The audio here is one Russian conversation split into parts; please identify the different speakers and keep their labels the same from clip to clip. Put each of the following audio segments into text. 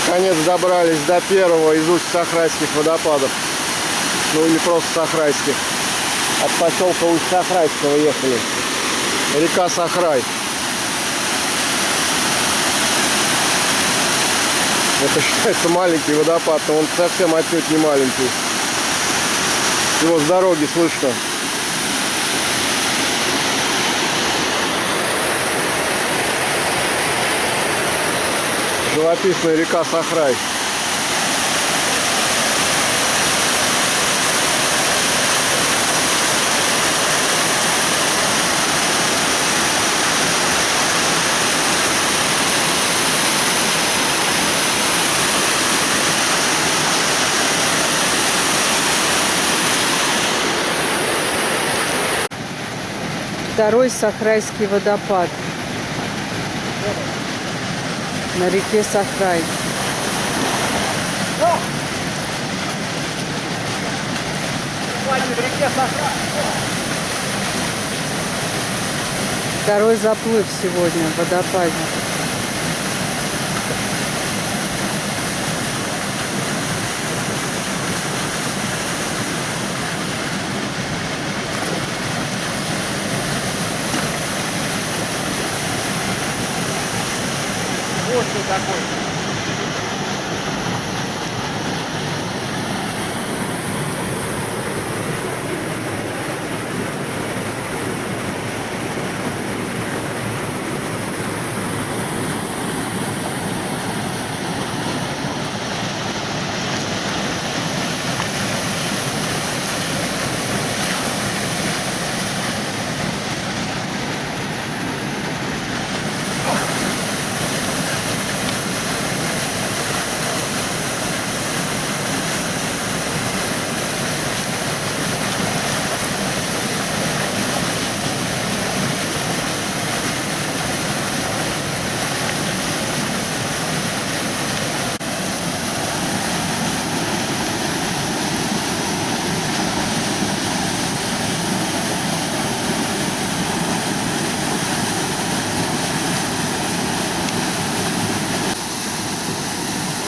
Speaker 1: Наконец добрались до первого из Усть-Сахрайских водопадов. Ну или просто Сахрайских. От поселка Усть-Сахрайского ехали. Река Сахрай. Это считается маленький водопад, но он совсем отнюдь не маленький. Его с дороги слышно. Живописная река Сахрай.
Speaker 2: Второй Сахрайский водопад на реке Сахрай. Второй заплыв сегодня в водопаде.
Speaker 1: Вот что такое.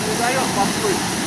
Speaker 1: Не даёт подплыть.